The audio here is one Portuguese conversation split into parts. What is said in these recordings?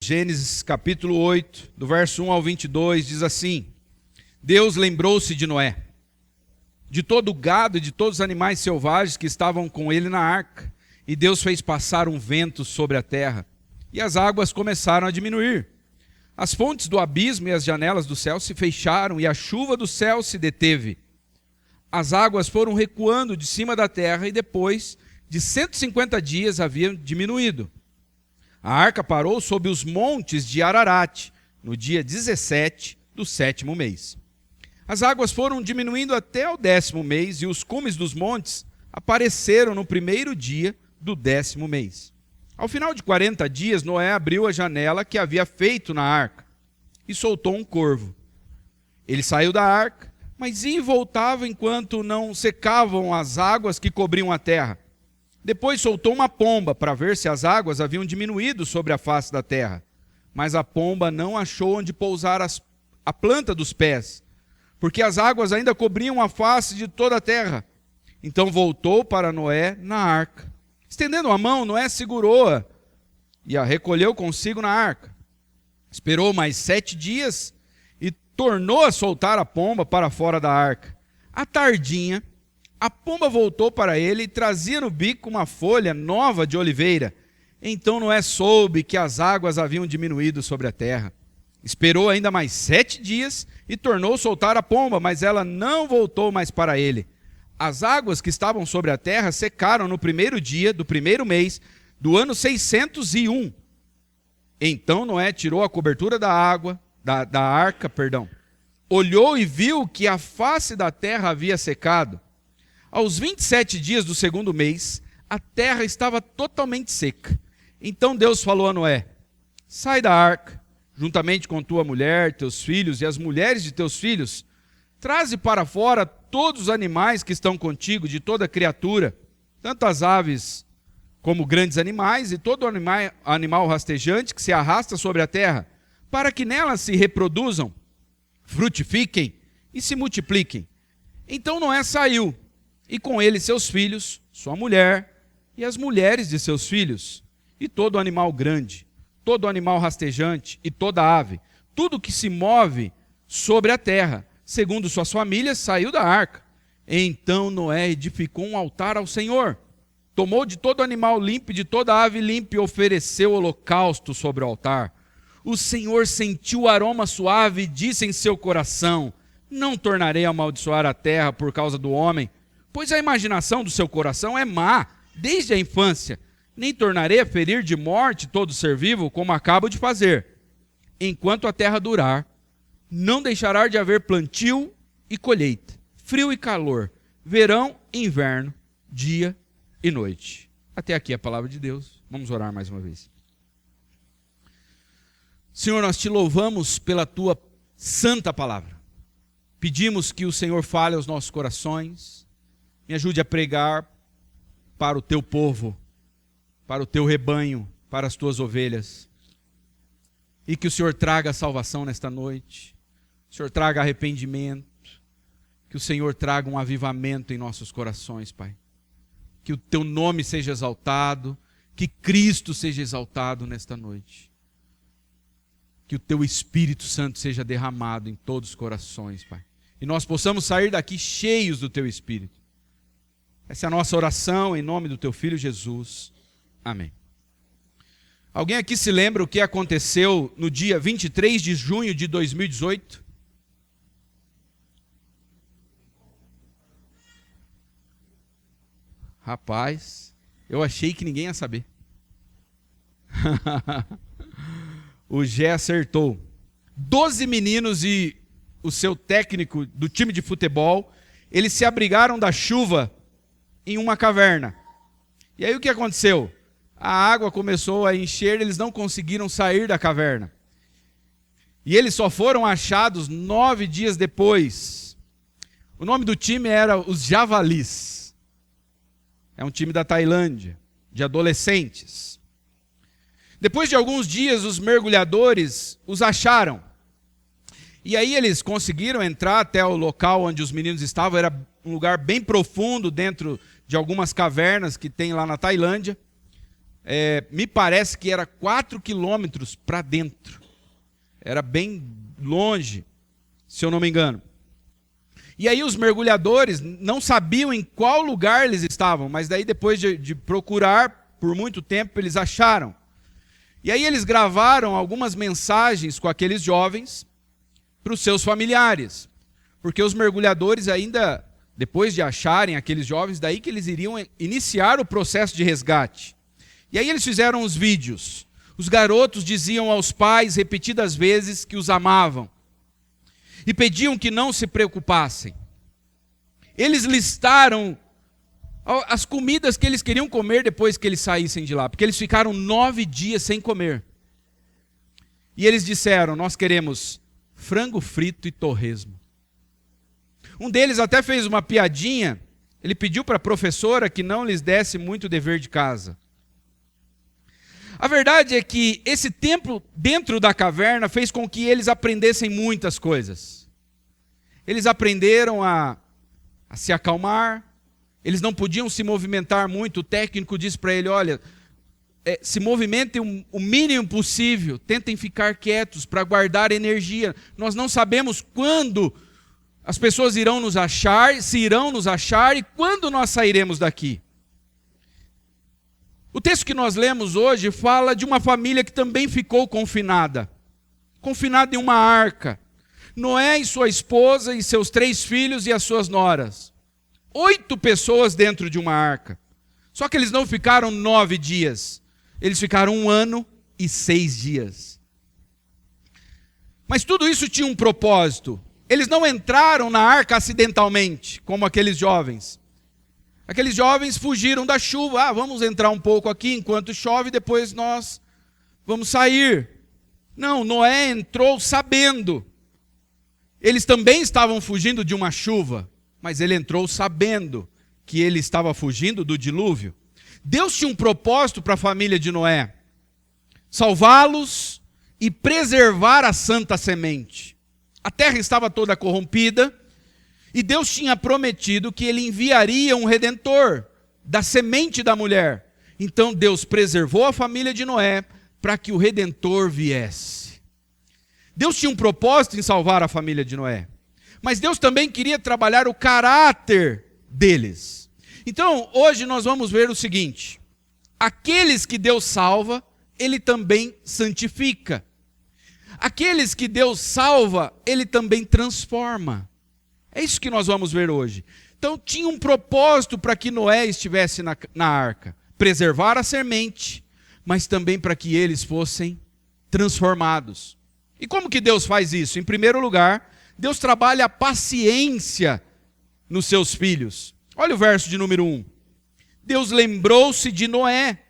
Gênesis capítulo 8, do verso 1 ao 22, diz assim: Deus lembrou-se de Noé, de todo o gado e de todos os animais selvagens que estavam com ele na arca, e Deus fez passar um vento sobre a terra, e as águas começaram a diminuir. As fontes do abismo e as janelas do céu se fecharam, e a chuva do céu se deteve. As águas foram recuando de cima da terra, e depois de 150 dias haviam diminuído. A arca parou sob os montes de Ararat, no dia 17 do 7º mês. As águas foram diminuindo até o 10º mês, e os cumes dos montes apareceram no primeiro dia do 10º mês. Ao final de 40 dias, Noé abriu a janela que havia feito na arca e soltou um corvo. Ele saiu da arca, mas ia e voltava enquanto não secavam as águas que cobriam a terra. Depois soltou uma pomba para ver se as águas haviam diminuído sobre a face da terra. Mas a pomba não achou onde pousar a planta dos pés, porque as águas ainda cobriam a face de toda a terra. Então voltou para Noé na arca. Estendendo a mão, Noé segurou-a e a recolheu consigo na arca. Esperou mais 7 dias e tornou a soltar a pomba para fora da arca. À tardinha, a pomba voltou para ele e trazia no bico uma folha nova de oliveira. Então Noé soube que as águas haviam diminuído sobre a terra. Esperou ainda mais 7 dias e tornou a soltar a pomba, mas ela não voltou mais para ele. As águas que estavam sobre a terra secaram no primeiro dia do primeiro mês do ano 601. Então Noé tirou a cobertura da arca, olhou e viu que a face da terra havia secado. Aos 27 dias do segundo mês, a terra estava totalmente seca. Então Deus falou a Noé: sai da arca, juntamente com tua mulher, teus filhos e as mulheres de teus filhos. Traze para fora todos os animais que estão contigo, de toda criatura, tanto as aves como grandes animais, e todo animal rastejante que se arrasta sobre a terra, para que nelas se reproduzam, frutifiquem e se multipliquem. Então Noé saiu, e com ele seus filhos, sua mulher e as mulheres de seus filhos, e todo animal grande, todo animal rastejante e toda ave, tudo que se move sobre a terra, segundo suas famílias, saiu da arca. Então Noé edificou um altar ao Senhor, tomou de todo animal limpo e de toda ave limpa e ofereceu holocausto sobre o altar. O Senhor sentiu o aroma suave e disse em seu coração: não tornarei a amaldiçoar a terra por causa do homem, pois a imaginação do seu coração é má desde a infância. Nem tornarei a ferir de morte todo ser vivo, como acabo de fazer. Enquanto a terra durar, não deixará de haver plantio e colheita, frio e calor, verão e inverno, dia e noite. Até aqui a palavra de Deus. Vamos orar mais uma vez. Senhor, nós te louvamos pela tua santa palavra. Pedimos que o Senhor fale aos nossos corações, me ajude a pregar para o teu povo, para o teu rebanho, para as tuas ovelhas. E que o Senhor traga salvação nesta noite. O Senhor traga arrependimento. Que o Senhor traga um avivamento em nossos corações, Pai. Que o teu nome seja exaltado. Que Cristo seja exaltado nesta noite. Que o teu Espírito Santo seja derramado em todos os corações, Pai. E nós possamos sair daqui cheios do teu Espírito. Essa é a nossa oração em nome do teu Filho Jesus. Amém. Alguém aqui se lembra o que aconteceu no dia 23 de junho de 2018? Rapaz, eu achei que ninguém ia saber. O Gé acertou. 12 meninos e o seu técnico do time de futebol, eles se abrigaram da chuva em uma caverna. E aí o que aconteceu? A água começou a encher, eles não conseguiram sair da caverna. E eles só foram achados 9 dias depois. O nome do time era os Javalis. É um time da Tailândia, de adolescentes. Depois de alguns dias, os mergulhadores os acharam. E aí eles conseguiram entrar até o local onde os meninos estavam. Era um lugar bem profundo dentro de algumas cavernas que tem lá na Tailândia. me parece que era 4 quilômetros para dentro. Era bem longe, se eu não me engano. E aí os mergulhadores não sabiam em qual lugar eles estavam, mas daí depois de procurar por muito tempo, eles acharam. E aí eles gravaram algumas mensagens com aqueles jovens para os seus familiares. Porque os mergulhadores ainda, depois de acharem aqueles jovens, daí que eles iriam iniciar o processo de resgate. E aí eles fizeram os vídeos. Os garotos diziam aos pais repetidas vezes que os amavam. E pediam que não se preocupassem. Eles listaram as comidas que eles queriam comer depois que eles saíssem de lá. Porque eles ficaram 9 dias sem comer. E eles disseram, nós queremos frango frito e torresmo. Um deles até fez uma piadinha. Ele pediu para a professora que não lhes desse muito dever de casa. A verdade é que esse tempo dentro da caverna fez com que eles aprendessem muitas coisas. Eles aprenderam a se acalmar. Eles não podiam se movimentar muito. O técnico disse para ele, olha, se movimentem o mínimo possível. Tentem ficar quietos para guardar energia. Nós não sabemos quando as pessoas irão nos achar, se irão nos achar e quando nós sairemos daqui. O texto que nós lemos hoje fala de uma família que também ficou confinada. Confinada em uma arca. Noé e sua esposa e seus 3 filhos e as suas noras. 8 pessoas dentro de uma arca. Só que eles não ficaram 9 dias. Eles ficaram 1 ano e 6 dias. Mas tudo isso tinha um propósito. Eles não entraram na arca acidentalmente, como aqueles jovens. Aqueles jovens fugiram da chuva. Vamos entrar um pouco aqui enquanto chove, depois nós vamos sair. Não, Noé entrou sabendo. Eles também estavam fugindo de uma chuva, mas ele entrou sabendo que ele estava fugindo do dilúvio. Deus tinha um propósito para a família de Noé: salvá-los e preservar a santa semente. A terra estava toda corrompida, e Deus tinha prometido que ele enviaria um redentor da semente da mulher. Então Deus preservou a família de Noé para que o redentor viesse. Deus tinha um propósito em salvar a família de Noé. Mas Deus também queria trabalhar o caráter deles. Então hoje nós vamos ver o seguinte: aqueles que Deus salva, Ele também santifica. Aqueles que Deus salva, Ele também transforma. É isso que nós vamos ver hoje. Então tinha um propósito para que Noé estivesse na arca: preservar a semente, mas também para que eles fossem transformados. E como que Deus faz isso? Em primeiro lugar, Deus trabalha a paciência nos seus filhos. Olha o verso de número 1. Deus lembrou-se de Noé,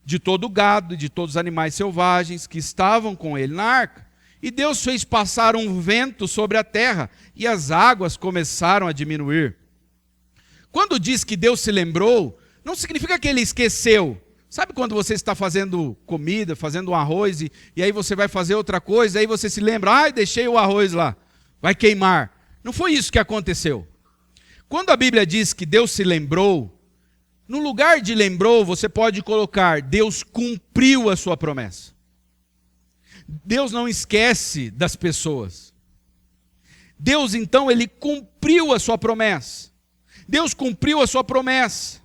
de todo o gado e de todos os animais selvagens que estavam com ele na arca. E Deus fez passar um vento sobre a terra, e as águas começaram a diminuir. Quando diz que Deus se lembrou, não significa que ele esqueceu. Sabe quando você está fazendo comida, fazendo um arroz, e aí você vai fazer outra coisa, aí você se lembra, deixei o arroz lá, vai queimar. Não foi isso que aconteceu. Quando a Bíblia diz que Deus se lembrou, no lugar de lembrou, você pode colocar, Deus cumpriu a sua promessa. Deus não esquece das pessoas. Deus, então, Ele cumpriu a sua promessa. Deus cumpriu a sua promessa.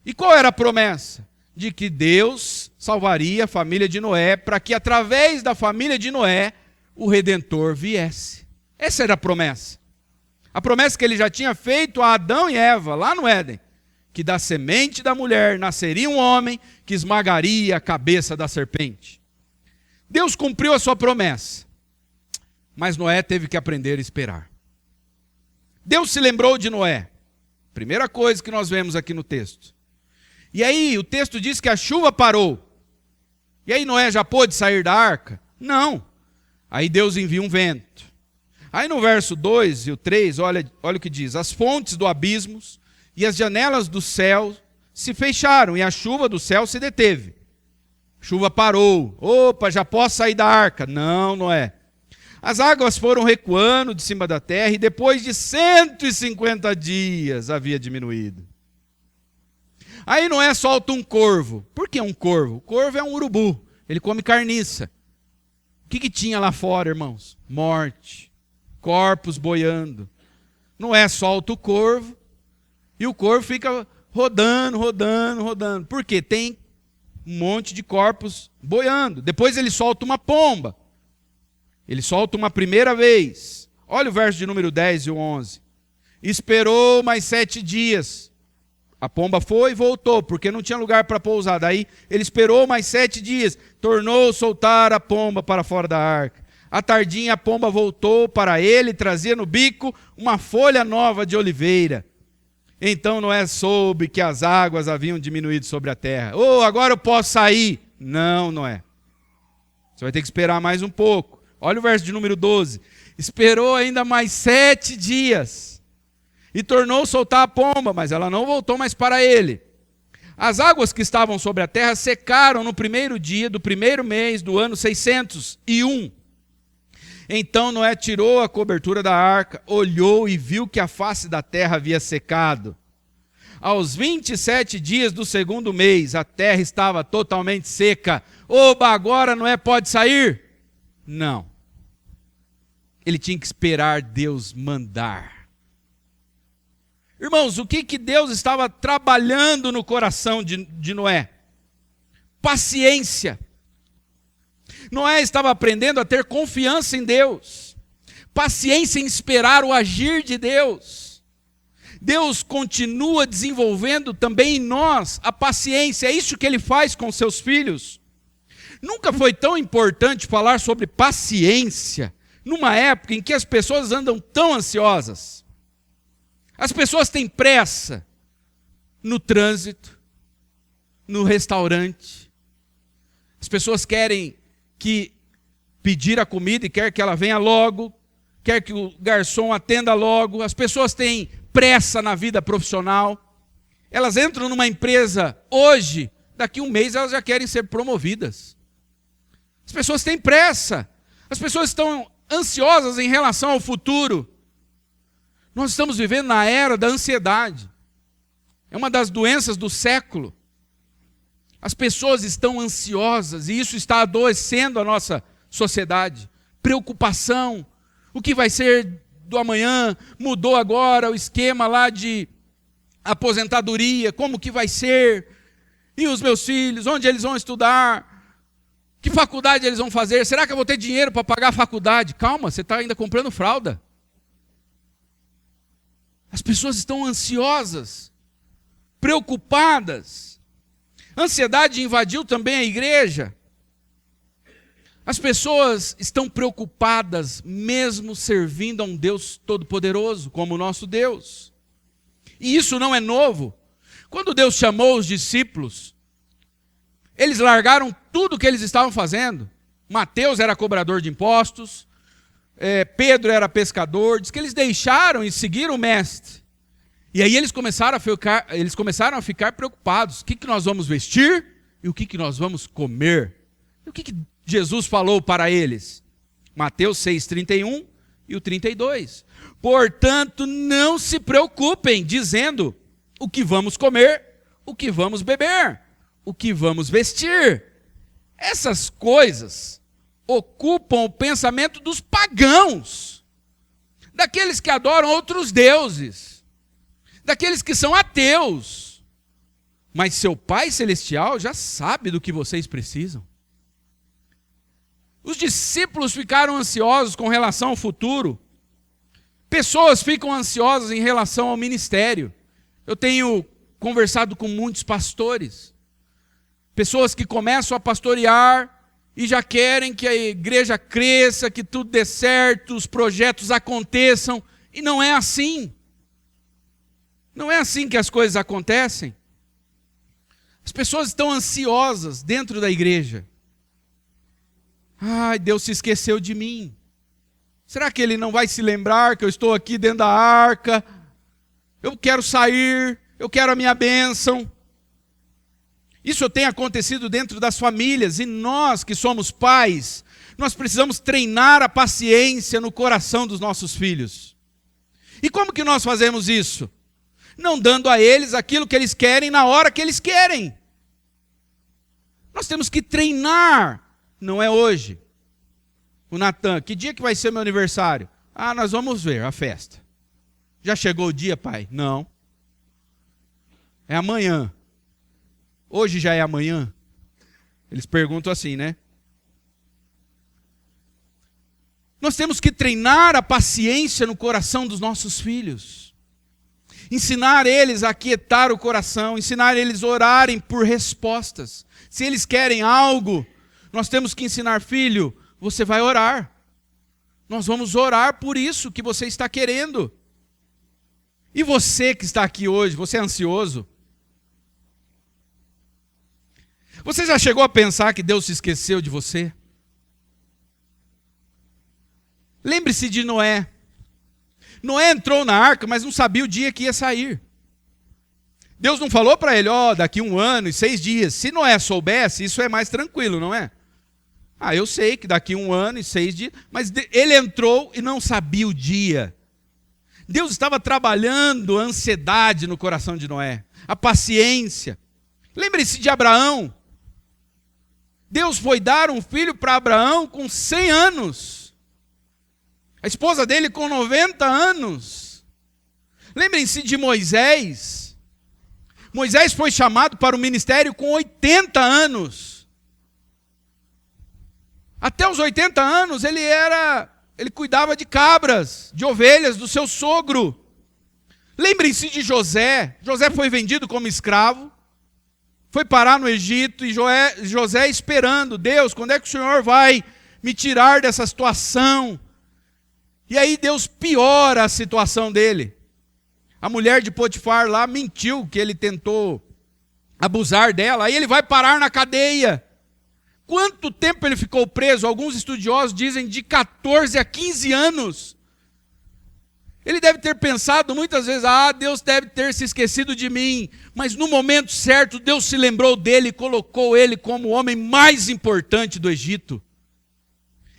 E qual era a promessa? De que Deus salvaria a família de Noé, para que através da família de Noé, o Redentor viesse. Essa era a promessa. A promessa que Ele já tinha feito a Adão e Eva, lá no Éden. Que da semente da mulher nasceria um homem que esmagaria a cabeça da serpente. Deus cumpriu a sua promessa, mas Noé teve que aprender a esperar. Deus se lembrou de Noé. Primeira coisa que nós vemos aqui no texto. E aí o texto diz que a chuva parou. E aí Noé já pôde sair da arca? Não. Aí Deus envia um vento. Aí no verso 2 e o 3, olha o que diz. As fontes do abismo e as janelas do céu se fecharam e a chuva do céu se deteve. A chuva parou. Opa, já posso sair da arca? Não, Noé. As águas foram recuando de cima da terra e depois de 150 dias havia diminuído. Aí Noé solta um corvo. Por que um corvo? O corvo é um urubu, ele come carniça. O que tinha lá fora, irmãos? Morte, corpos boiando. Noé solta o corvo e o corvo fica rodando. Por quê? Tem um monte de corpos boiando. Depois ele solta uma pomba. Ele solta uma primeira vez. Olha o verso de número 10 e o 11. Esperou mais 7 dias. A pomba foi e voltou, porque não tinha lugar para pousar. Daí ele esperou mais 7 dias. Tornou soltar a pomba para fora da arca. À tardinha a pomba voltou para ele e trazia no bico uma folha nova de oliveira. Então Noé soube que as águas haviam diminuído sobre a terra. Agora eu posso sair. Não, Noé. Você vai ter que esperar mais um pouco. Olha o verso de número 12. Esperou ainda mais 7 dias. E tornou soltar a pomba, mas ela não voltou mais para ele. As águas que estavam sobre a terra secaram no primeiro dia do primeiro mês do ano 601. Então Noé tirou a cobertura da arca, olhou e viu que a face da terra havia secado. Aos 27 dias do segundo mês, a terra estava totalmente seca. Agora Noé pode sair? Não. Ele tinha que esperar Deus mandar. Irmãos, o que Deus estava trabalhando no coração de Noé? Paciência. Noé estava aprendendo a ter confiança em Deus. Paciência em esperar o agir de Deus. Deus continua desenvolvendo também em nós a paciência. É isso que Ele faz com seus filhos. Nunca foi tão importante falar sobre paciência numa época em que as pessoas andam tão ansiosas. As pessoas têm pressa no trânsito, no restaurante. As pessoas querem pedir a comida e quer que ela venha logo, quer que o garçom atenda logo. As pessoas têm pressa na vida profissional. Elas entram numa empresa hoje, daqui a um mês elas já querem ser promovidas. As pessoas têm pressa. As pessoas estão ansiosas em relação ao futuro. Nós estamos vivendo na era da ansiedade. É uma das doenças do século. As pessoas estão ansiosas e isso está adoecendo a nossa sociedade. Preocupação. O que vai ser do amanhã? Mudou agora o esquema lá de aposentadoria. Como que vai ser? E os meus filhos? Onde eles vão estudar? Que faculdade eles vão fazer? Será que eu vou ter dinheiro para pagar a faculdade? Calma, você está ainda comprando fralda. As pessoas estão ansiosas, preocupadas. A ansiedade invadiu também a igreja. As pessoas estão preocupadas, mesmo servindo a um Deus todo-poderoso, como o nosso Deus. E isso não é novo. Quando Deus chamou os discípulos, eles largaram tudo o que eles estavam fazendo. Mateus era cobrador de impostos, Pedro era pescador. Diz que eles deixaram e seguiram o mestre. E aí eles começaram a ficar preocupados. O que nós vamos vestir e o que nós vamos comer? E o que Jesus falou para eles? Mateus 6:31 e o 32. Portanto, não se preocupem, dizendo o que vamos comer, o que vamos beber, o que vamos vestir. Essas coisas ocupam o pensamento dos pagãos, daqueles que adoram outros deuses, daqueles que são ateus. Mas seu Pai Celestial já sabe do que vocês precisam. Os discípulos ficaram ansiosos com relação ao futuro. Pessoas ficam ansiosas em relação ao ministério. Eu tenho conversado com muitos pastores. Pessoas que começam a pastorear e já querem que a igreja cresça, que tudo dê certo, os projetos aconteçam. E não é assim. Não é assim que as coisas acontecem. As pessoas estão ansiosas dentro da igreja. Ai, Deus se esqueceu de mim. Será que Ele não vai se lembrar que eu estou aqui dentro da arca? Eu quero sair, eu quero a minha bênção. Isso tem acontecido dentro das famílias, e nós que somos pais, nós precisamos treinar a paciência no coração dos nossos filhos. E como que nós fazemos isso? não dando a eles aquilo que eles querem na hora que eles querem. Nós temos que treinar, não é hoje. O Natan, que dia que vai ser meu aniversário? Ah, nós vamos ver a festa. Já chegou o dia, pai? Não. É amanhã. Hoje já é amanhã? Eles perguntam assim, né? Nós temos que treinar a paciência no coração dos nossos filhos. Ensinar eles a aquietar o coração, ensinar eles a orarem por respostas. Se eles querem algo, nós temos que ensinar, filho, você vai orar. Nós vamos orar por isso que você está querendo. E você que está aqui hoje, você é ansioso? Você já chegou a pensar que Deus se esqueceu de você? Lembre-se de Noé. Noé entrou na arca, mas não sabia o dia que ia sair. Deus não falou para ele, daqui 1 ano e 6 dias. Se Noé soubesse, isso é mais tranquilo, não é? Eu sei que daqui 1 ano e 6 dias, mas ele entrou e não sabia o dia. Deus estava trabalhando a ansiedade no coração de Noé, a paciência. Lembre-se de Abraão. Deus foi dar um filho para Abraão com 100 anos. A esposa dele com 90 anos. Lembrem-se de Moisés. Moisés foi chamado para o ministério com 80 anos. Até os 80 anos ele cuidava de cabras, de ovelhas do seu sogro. Lembrem-se de José. José foi vendido como escravo. Foi parar no Egito e José esperando. Deus, quando é que o Senhor vai me tirar dessa situação? E aí Deus piora a situação dele. A mulher de Potifar lá mentiu que ele tentou abusar dela. Aí ele vai parar na cadeia. Quanto tempo ele ficou preso? Alguns estudiosos dizem de 14 a 15 anos. Ele deve ter pensado muitas vezes, Deus deve ter se esquecido de mim. Mas no momento certo, Deus se lembrou dele e colocou ele como o homem mais importante do Egito.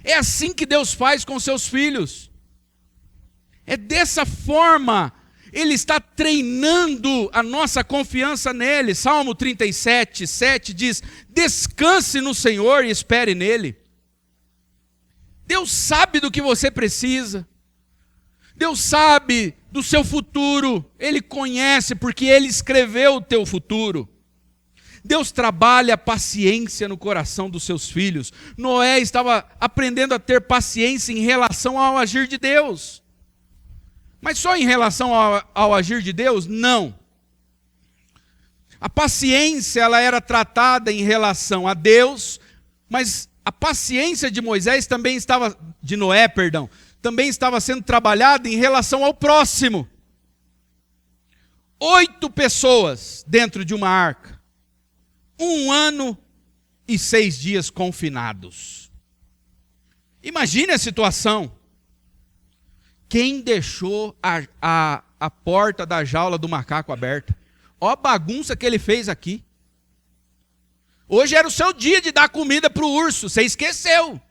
É assim que Deus faz com seus filhos. É dessa forma, Ele está treinando a nossa confiança nele. Salmo 37, 7 diz, descanse no Senhor e espere nele. Deus sabe do que você precisa. Deus sabe do seu futuro. Ele conhece porque Ele escreveu o teu futuro. Deus trabalha a paciência no coração dos seus filhos. Noé estava aprendendo a ter paciência em relação ao agir de Deus. Mas só em relação ao agir de Deus? Não. A paciência ela era tratada em relação a Deus, mas a paciência de Noé, também estava sendo trabalhada em relação ao próximo. 8 pessoas dentro de uma arca. 1 ano e 6 dias confinados. Imagine a situação. Quem deixou a porta da jaula do macaco aberta? Olha a bagunça que ele fez aqui. Hoje era o seu dia de dar comida para o urso, você esqueceu.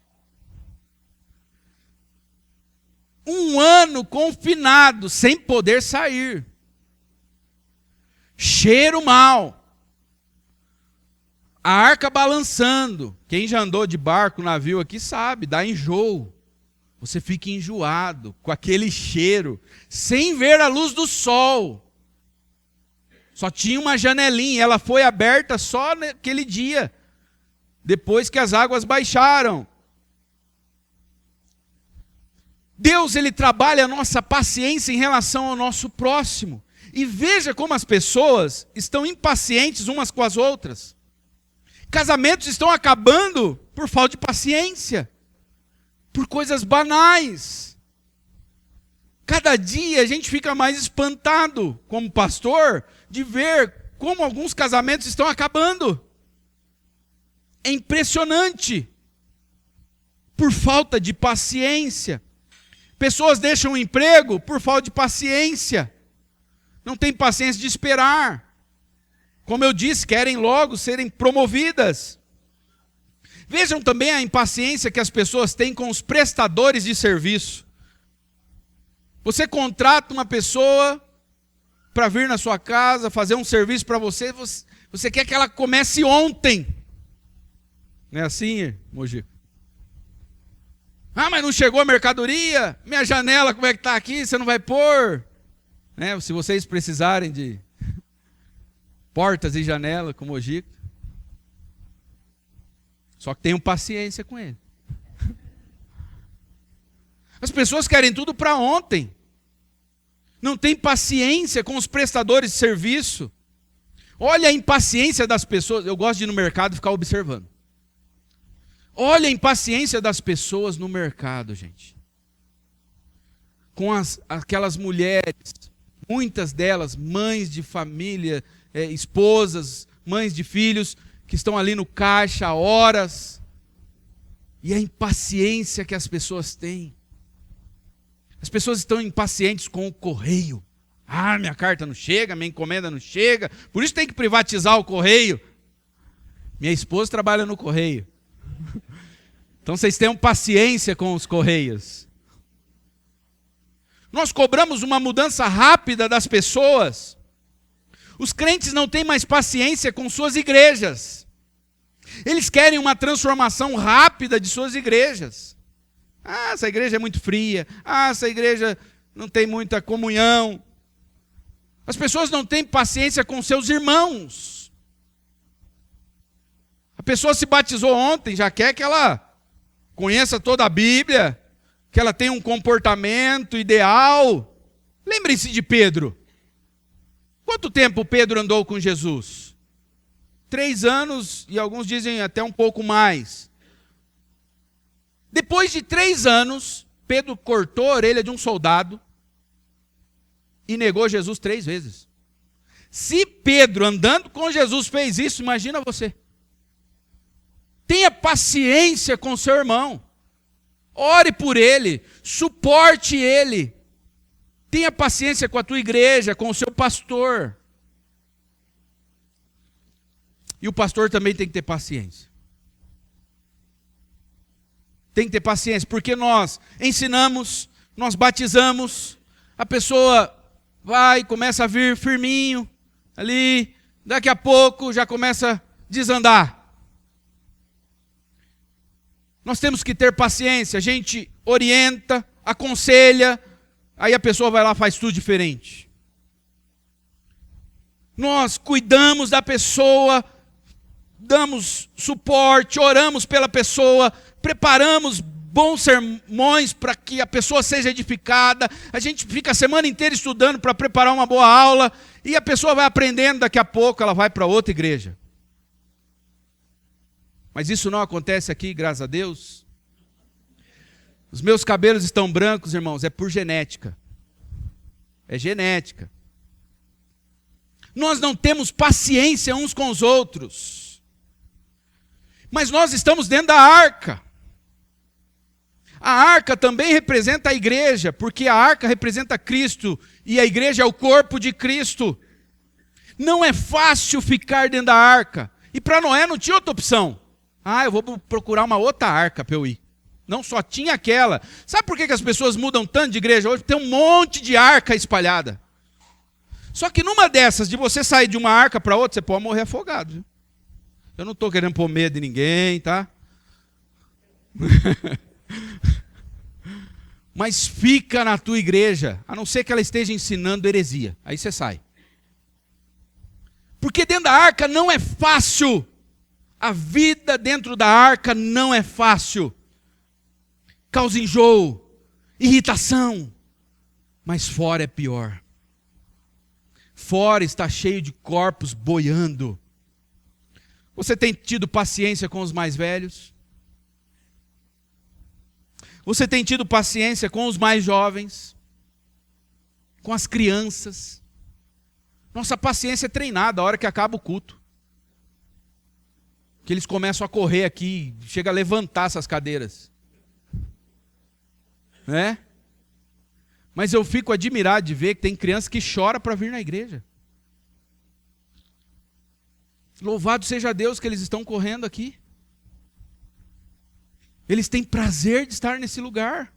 1 ano confinado, sem poder sair. Cheiro mal. A arca balançando. Quem já andou de barco, navio aqui sabe, dá enjoo. Você fica enjoado com aquele cheiro, sem ver a luz do sol. Só tinha uma janelinha, ela foi aberta só naquele dia, depois que as águas baixaram. Deus, Ele trabalha a nossa paciência em relação ao nosso próximo. E veja como as pessoas estão impacientes umas com as outras. Casamentos estão acabando por falta de paciência. Por coisas banais. Cada dia a gente fica mais espantado, como pastor, de ver como alguns casamentos estão acabando. É impressionante. Por falta de paciência. Pessoas deixam o emprego por falta de paciência. Não tem paciência de esperar. Como eu disse, querem logo serem promovidas. Vejam também a impaciência que as pessoas têm com os prestadores de serviço. Você contrata uma pessoa para vir na sua casa, fazer um serviço para você, você quer que ela comece ontem. Não é assim, Mogi? Mas não chegou a mercadoria? Minha janela, como é que está aqui? Você não vai pôr? Né? Se vocês precisarem de portas e janela com Mogi. Só que tenham paciência com ele. As pessoas querem tudo para ontem. Não tem paciência com os prestadores de serviço. Olha a impaciência das pessoas. Eu gosto de ir no mercado e ficar observando. Olha a impaciência das pessoas no mercado, gente. Com aquelas mulheres, muitas delas, mães de família, esposas, mães de filhos, que estão ali no caixa há horas. E a impaciência que as pessoas têm. As pessoas estão impacientes com o correio. Minha carta não chega, minha encomenda não chega, por isso tem que privatizar o correio. Minha esposa trabalha no correio. Então vocês tenham paciência com os correios. Nós cobramos uma mudança rápida das pessoas. Os crentes não têm mais paciência com suas igrejas. Eles querem uma transformação rápida de suas igrejas. Essa igreja é muito fria. Essa igreja não tem muita comunhão. As pessoas não têm paciência com seus irmãos. A pessoa se batizou ontem, já quer que ela conheça toda a Bíblia, que ela tenha um comportamento ideal. Lembre-se de Pedro. Quanto tempo Pedro andou com Jesus? 3 anos, e alguns dizem até um pouco mais. Depois de 3 anos, Pedro cortou a orelha de um soldado e negou Jesus 3 vezes. Se Pedro, andando com Jesus, fez isso, imagina você. Tenha paciência com seu irmão. Ore por ele, suporte ele. Tenha paciência com a tua igreja, com o seu pastor. E o pastor também tem que ter paciência. Tem que ter paciência, porque nós ensinamos, nós batizamos, a pessoa vai, começa a vir firminho, ali, daqui a pouco já começa a desandar. Nós temos que ter paciência, a gente orienta, aconselha, aí a pessoa vai lá e faz tudo diferente. Nós cuidamos da pessoa, damos suporte, oramos pela pessoa, preparamos bons sermões para que a pessoa seja edificada. A gente fica a semana inteira estudando para preparar uma boa aula, e a pessoa vai aprendendo, daqui a pouco ela vai para outra igreja. Mas isso não acontece aqui, graças a Deus. Os meus cabelos estão brancos, irmãos, é por genética. É genética. Nós não temos paciência uns com os outros. Mas nós estamos dentro da arca. A arca também representa a igreja, porque a arca representa Cristo e a igreja é o corpo de Cristo. Não é fácil ficar dentro da arca. E para Noé não tinha outra opção. Eu vou procurar uma outra arca para eu ir. Não, só tinha aquela. Sabe por que as pessoas mudam tanto de igreja hoje? Tem um monte de arca espalhada. Só que numa dessas, de você sair de uma arca para outra, você pode morrer afogado. Viu? Eu não estou querendo pôr medo de ninguém, tá? Mas fica na tua igreja, a não ser que ela esteja ensinando heresia. Aí você sai. Porque dentro da arca não é fácil. A vida dentro da arca não é fácil. Causa enjoo, irritação. Mas fora é pior. Fora está cheio de corpos boiando. Você tem tido paciência com os mais velhos? Você tem tido paciência com os mais jovens? Com as crianças? Nossa paciência é treinada a hora que acaba o culto. Que eles começam a correr aqui, chega a levantar essas cadeiras. Né? Mas eu fico admirado de ver que tem criança que chora para vir na igreja. Louvado seja Deus que eles estão correndo aqui. Eles têm prazer de estar nesse lugar.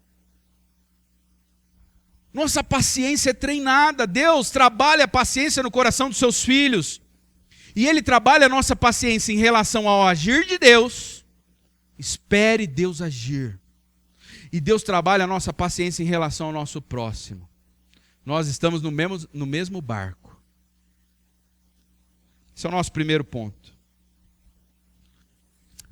Nossa paciência é treinada. Deus trabalha a paciência no coração dos seus filhos. E Ele trabalha a nossa paciência em relação ao agir de Deus. Espere Deus agir. E Deus trabalha a nossa paciência em relação ao nosso próximo. Nós estamos no mesmo barco. Esse é o nosso primeiro ponto.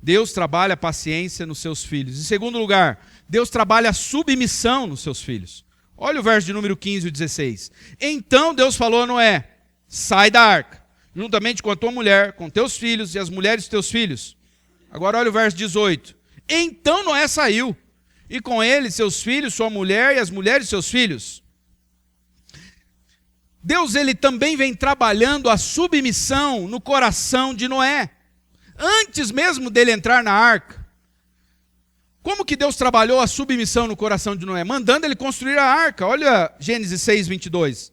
Deus trabalha a paciência nos seus filhos. Em segundo lugar, Deus trabalha a submissão nos seus filhos. Olha o verso de número 15 e 16. Então Deus falou a Noé: sai da arca, juntamente com a tua mulher, com teus filhos e as mulheres dos teus filhos. Agora olha o verso 18. Então Noé saiu, e com ele seus filhos, sua mulher e as mulheres de seus filhos. Deus, ele também vem trabalhando a submissão no coração de Noé. Antes mesmo dele entrar na arca. Como que Deus trabalhou a submissão no coração de Noé? Mandando ele construir a arca. Olha Gênesis 6, 22.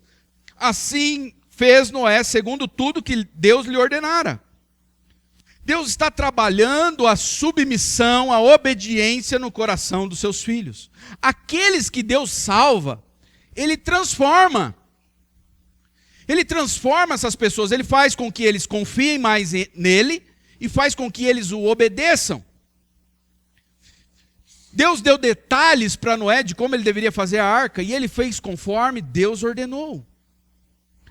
Assim fez Noé segundo tudo que Deus lhe ordenara. Deus está trabalhando a submissão, a obediência no coração dos seus filhos. Aqueles que Deus salva, Ele transforma. Ele transforma essas pessoas, Ele faz com que eles confiem mais nele e faz com que eles o obedeçam. Deus deu detalhes para Noé de como ele deveria fazer a arca e ele fez conforme Deus ordenou.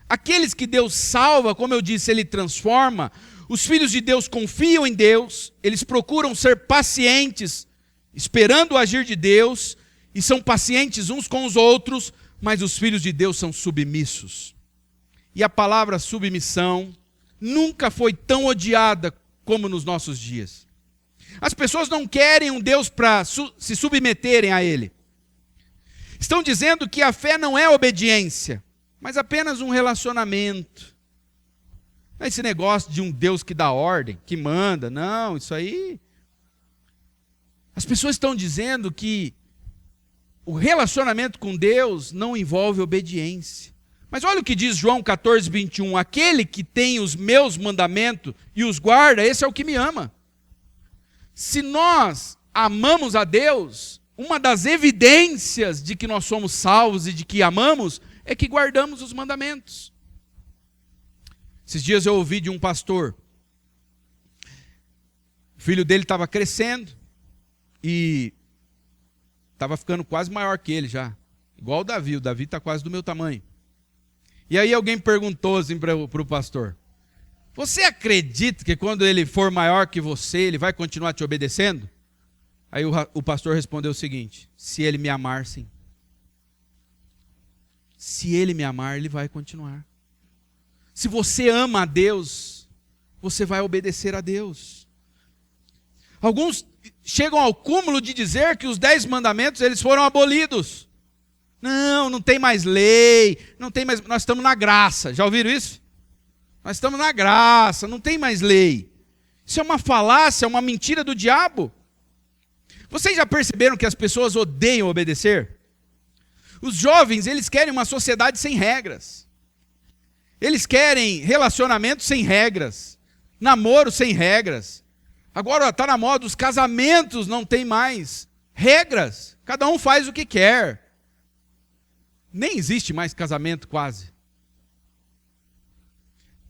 Aqueles que Deus salva, como eu disse, Ele transforma. Os filhos de Deus confiam em Deus, eles procuram ser pacientes, esperando o agir de Deus, e são pacientes uns com os outros, mas os filhos de Deus são submissos. E a palavra submissão nunca foi tão odiada como nos nossos dias. As pessoas não querem um Deus para se submeterem a Ele. Estão dizendo que a fé não é obediência, mas apenas um relacionamento. Não é esse negócio de um Deus que dá ordem, que manda. Não, isso aí... As pessoas estão dizendo que o relacionamento com Deus não envolve obediência. Mas olha o que diz João 14, 21. Aquele que tem os meus mandamentos e os guarda, esse é o que me ama. Se nós amamos a Deus, uma das evidências de que nós somos salvos e de que amamos é que guardamos os mandamentos. Esses dias eu ouvi de um pastor. O filho dele estava crescendo e estava ficando quase maior que ele já. Igual o Davi está quase do meu tamanho. E aí alguém perguntou assim para o pastor: você acredita que quando ele for maior que você, ele vai continuar te obedecendo? Aí o pastor respondeu o seguinte: se ele me amar, sim. Se ele me amar, ele vai continuar. Se você ama a Deus, você vai obedecer a Deus. Alguns chegam ao cúmulo de dizer que os 10 mandamentos eles foram abolidos. Não tem mais lei, não tem mais, nós estamos na graça. Já ouviram isso? Nós estamos na graça, não tem mais lei. Isso é uma falácia, é uma mentira do diabo. Vocês já perceberam que as pessoas odeiam obedecer? Os jovens, eles querem uma sociedade sem regras. Eles querem relacionamento sem regras, namoro sem regras. Agora está na moda, os casamentos não tem mais regras. Cada um faz o que quer. Nem existe mais casamento quase.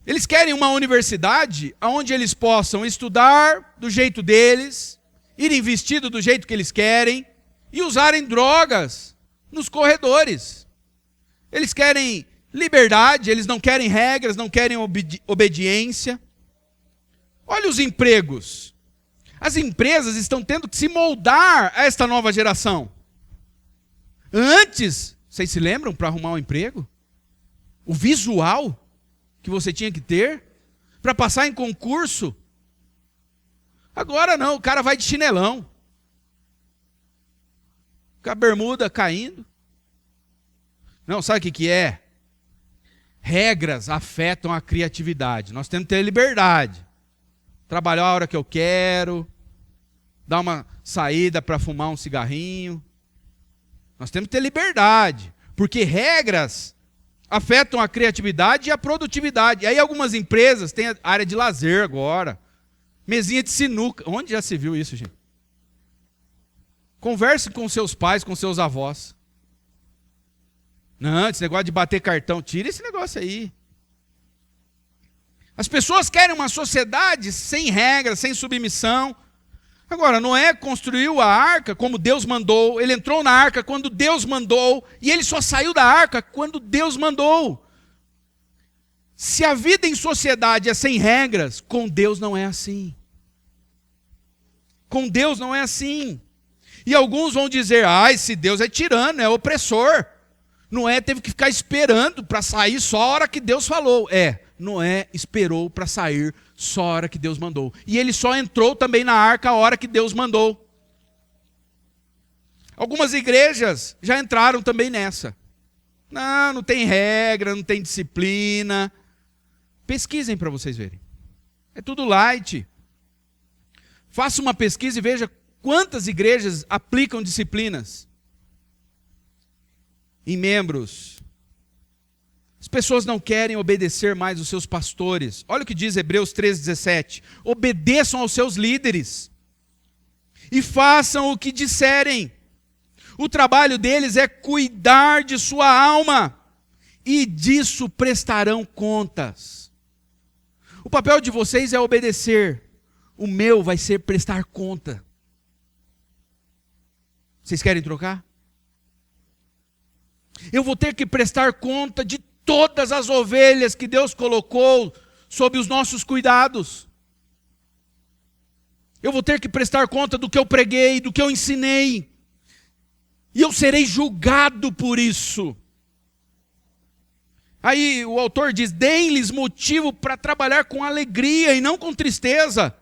Eles querem uma universidade onde eles possam estudar do jeito deles, irem vestidos do jeito que eles querem e usarem drogas nos corredores. Eles querem liberdade, eles não querem regras, não querem obediência. Olha os empregos. As empresas estão tendo que se moldar a esta nova geração. Antes, vocês se lembram para arrumar um emprego? O visual que você tinha que ter para passar em concurso. Agora não, o cara vai de chinelão. Com a bermuda caindo. Não, sabe o que é? Regras afetam a criatividade. Nós temos que ter liberdade. Trabalhar a hora que eu quero. Dar uma saída para fumar um cigarrinho. Nós temos que ter liberdade. Porque regras afetam a criatividade e a produtividade. E aí algumas empresas têm a área de lazer agora. Mesinha de sinuca. Onde já se viu isso, gente? Converse com seus pais, com seus avós. Não, esse negócio de bater cartão, tira esse negócio aí. As pessoas querem uma sociedade sem regras, sem submissão. Agora, Noé construiu a arca como Deus mandou, ele entrou na arca quando Deus mandou, e ele só saiu da arca quando Deus mandou. Se a vida em sociedade é sem regras, com Deus não é assim. Com Deus não é assim. E alguns vão dizer, esse Deus é tirano, é opressor. Noé teve que ficar esperando para sair só a hora que Deus falou. Noé esperou para sair só a hora que Deus mandou. E ele só entrou também na arca a hora que Deus mandou. Algumas igrejas já entraram também nessa. Não tem regra, não tem disciplina. Pesquisem para vocês verem. É tudo light. Faça uma pesquisa e veja quantas igrejas aplicam disciplinas em membros. As pessoas não querem obedecer mais os seus pastores. Olha o que diz Hebreus 13:17. Obedeçam aos seus líderes e façam o que disserem. O trabalho deles é cuidar de sua alma e disso prestarão contas. O papel de vocês é obedecer. O meu vai ser prestar conta. Vocês querem trocar? Eu vou ter que prestar conta de todas as ovelhas que Deus colocou sob os nossos cuidados. Eu vou ter que prestar conta do que eu preguei, do que eu ensinei. E eu serei julgado por isso. Aí o autor diz, deem-lhes motivo para trabalhar com alegria e não com tristeza.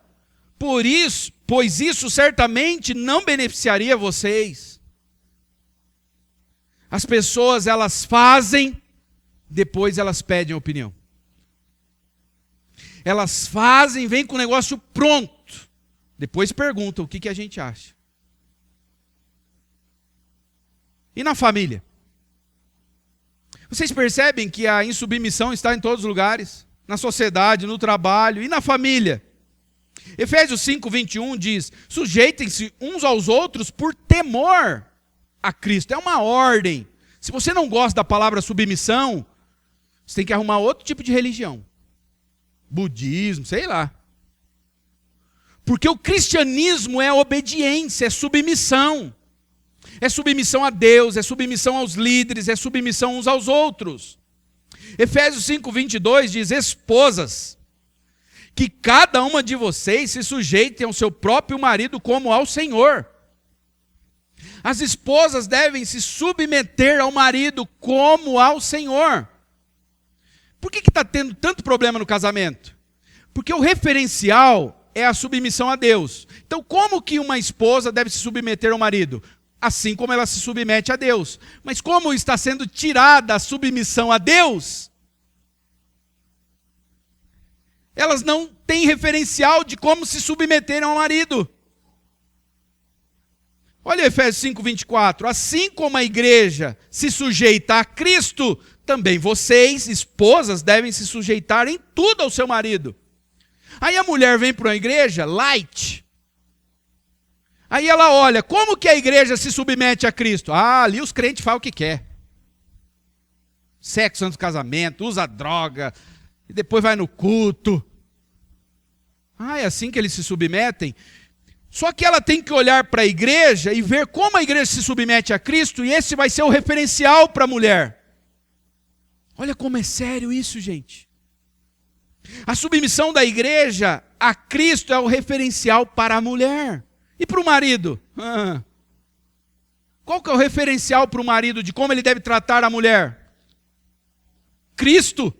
Pois isso certamente não beneficiaria vocês. As pessoas, elas fazem, depois elas pedem opinião. Elas fazem, vêm com o negócio pronto. Depois perguntam o que a gente acha. E na família? Vocês percebem que a insubmissão está em todos os lugares? Na sociedade, no trabalho e na família. Efésios 5:21 diz, sujeitem-se uns aos outros por temor a Cristo. É uma ordem. Se você não gosta da palavra submissão, você tem que arrumar outro tipo de religião. Budismo, sei lá. Porque o cristianismo é obediência, é submissão. É submissão a Deus, é submissão aos líderes, é submissão uns aos outros. Efésios 5:22 diz, esposas, que cada uma de vocês se sujeitem ao seu próprio marido como ao Senhor. As esposas devem se submeter ao marido como ao Senhor. Por que está tendo tanto problema no casamento? Porque o referencial é a submissão a Deus. Então, como que uma esposa deve se submeter ao marido? Assim como ela se submete a Deus. Mas como está sendo tirada a submissão a Deus, elas não têm referencial de como se submeter ao marido. Olha Efésios 5:24. Assim como a igreja se sujeita a Cristo, também vocês, esposas, devem se sujeitar em tudo ao seu marido. Aí a mulher vem para a igreja, light. Aí ela olha, como que a igreja se submete a Cristo? Ali os crentes fazem o que quer. Sexo antes do casamento, usa droga, e depois vai no culto. É assim que eles se submetem? Só que ela tem que olhar para a igreja e ver como a igreja se submete a Cristo, e esse vai ser o referencial para a mulher. Olha como é sério isso, gente. A submissão da igreja a Cristo é o referencial para a mulher. E para o marido? Qual que é o referencial para o marido de como ele deve tratar a mulher? Cristo.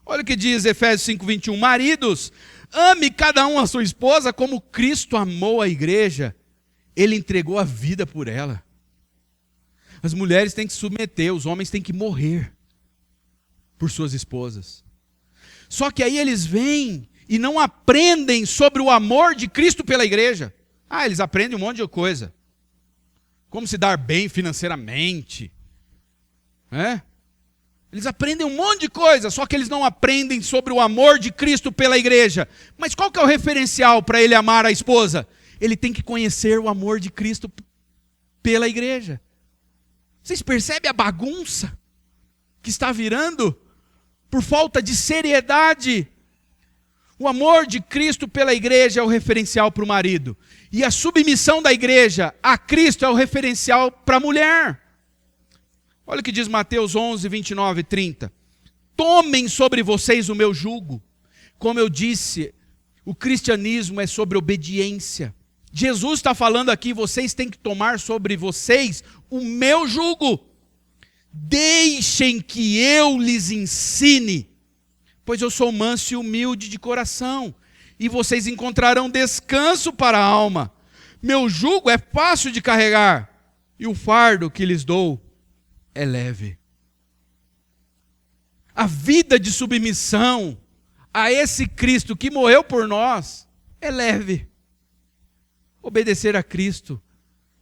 Olha o que diz Efésios 5:21. Maridos, ame cada um a sua esposa como Cristo amou a igreja. Ele entregou a vida por ela. As mulheres têm que se submeter, os homens têm que morrer por suas esposas. Só que aí eles vêm e não aprendem sobre o amor de Cristo pela igreja. Eles aprendem um monte de coisa. Como se dar bem financeiramente. Eles aprendem um monte de coisa, só que eles não aprendem sobre o amor de Cristo pela igreja. Mas qual que é o referencial para ele amar a esposa? Ele tem que conhecer o amor de Cristo pela igreja. Vocês percebem a bagunça? que está virando por falta de seriedade. O amor de Cristo pela igreja é o referencial para o marido. E a submissão da igreja a Cristo é o referencial para a mulher. Olha o que diz Mateus 11, 29 e 30. Tomem sobre vocês o meu jugo. Como eu disse, o cristianismo é sobre obediência. Jesus está falando aqui, vocês têm que tomar sobre vocês o meu jugo. Deixem que eu lhes ensine, pois eu sou manso e humilde de coração, e vocês encontrarão descanso para a alma. Meu jugo é fácil de carregar, e o fardo que lhes dou é leve. A vida de submissão a esse Cristo que morreu por nós é leve. Obedecer a Cristo